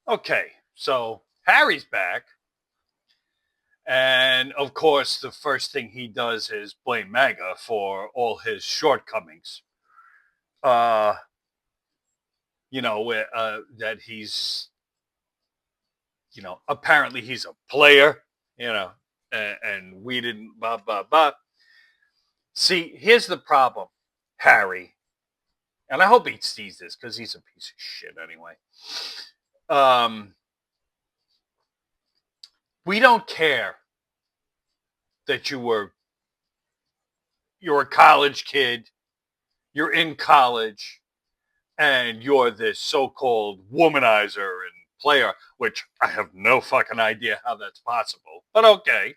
Okay, so Harry's back, and of course, the first thing he does is blame MAGA for all his shortcomings. Uh, that he's, apparently he's a player, and we didn't, blah, blah, blah. See, here's the problem, Harry, and I hope he sees this because he's a piece of shit anyway. Um, we don't care that you're a college kid, you're in college, and you're this so-called womanizer and player, which I have no fucking idea how that's possible. But okay.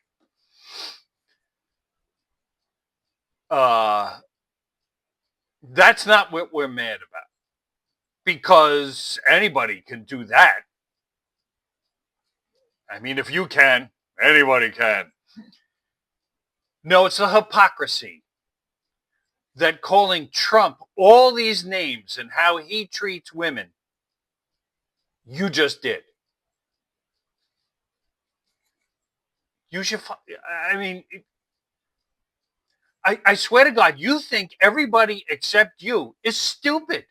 Uh, that's not what we're mad about. Because anybody can do that. I mean, if you can, anybody can. No, it's a hypocrisy that calling Trump all these names and how he treats women, you just did. You should, I mean, I swear to God, you think everybody except you is stupid.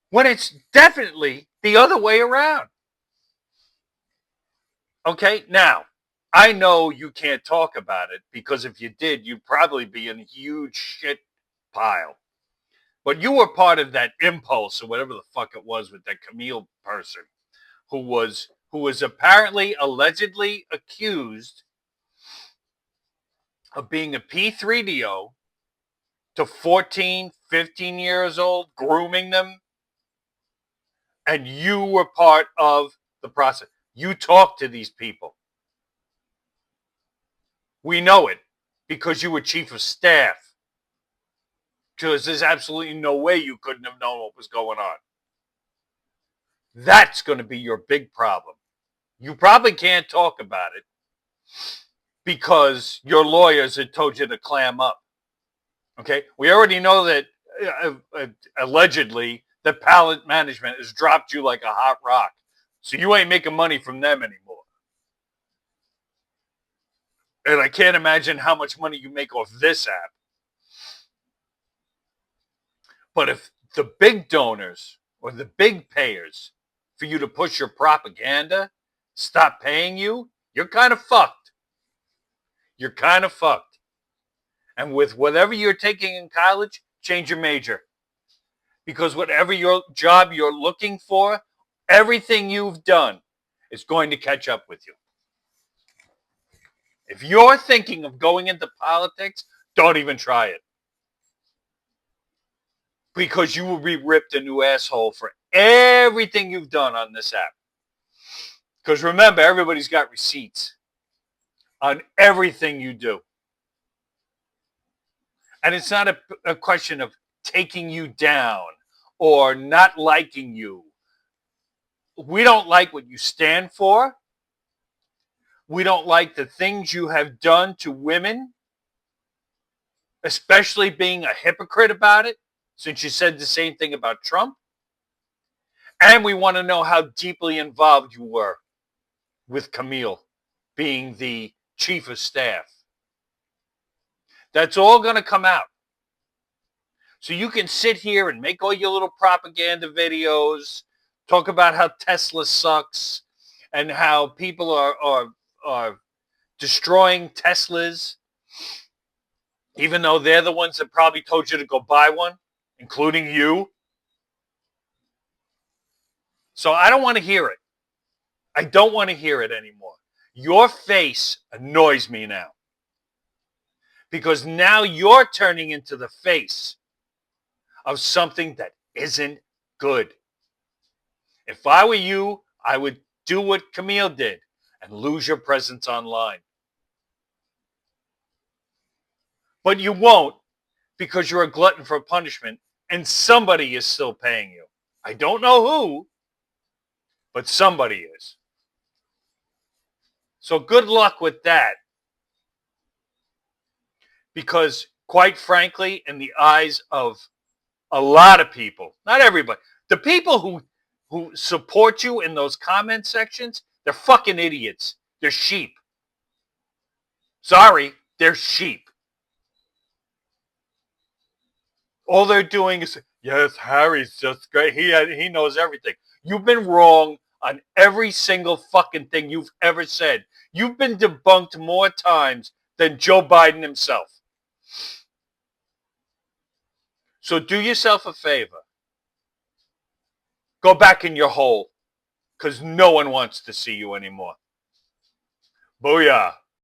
When it's definitely the other way around. Okay, now, I know you can't talk about it because if you did, you'd probably be in a huge shit pile. But you were part of that impulse or whatever the fuck it was with that Camille person who was apparently allegedly accused of being a P3DO to 14, 15 years old, grooming them. And you were part of the process. You talked to these people. We know it because you were chief of staff. Because there's absolutely no way you couldn't have known what was going on. That's going to be your big problem. You probably can't talk about it because your lawyers had told you to clam up. Okay? We already know that allegedly the pallet management has dropped you like a hot rock. So you ain't making money from them anymore. And I can't imagine how much money you make off this app. But if the big donors or the big payers for you to push your propaganda stop paying you, you're kind of fucked. You're kind of fucked. And with whatever you're taking in college, change your major. Because whatever your job you're looking for, everything you've done is going to catch up with you. If you're thinking of going into politics, don't even try it. Because you will be ripped a new asshole for everything you've done on this app. Because remember, everybody's got receipts on everything you do. And it's not a question of taking you down or not liking you. We don't like what you stand for. We don't like the things you have done to women, especially being a hypocrite about it, since you said the same thing about Trump. And we want to know how deeply involved you were with Camille being the chief of staff. That's all going to come out. So you can sit here and make all your little propaganda videos, talk about how Tesla sucks and how people are destroying Teslas, even though they're the ones that probably told you to go buy one, including you. So I don't want to hear it. I don't want to hear it anymore. Your face annoys me now. Because now you're turning into the face of something that isn't good. If I were you, I would do what Camille did and lose your presence online. But you won't because you're a glutton for punishment and somebody is still paying you. I don't know who, but somebody is. So good luck with that. Because quite frankly, in the eyes of a lot of people, not everybody, the people who who support you in those comment sections, they're fucking idiots. They're sheep. Sorry, they're sheep. All they're doing is, yes, Harry's just great. He knows everything. You've been wrong on every single fucking thing you've ever said. You've been debunked more times than Joe Biden himself. So do yourself a favor. Go back in your hole, because no one wants to see you anymore. Booyah.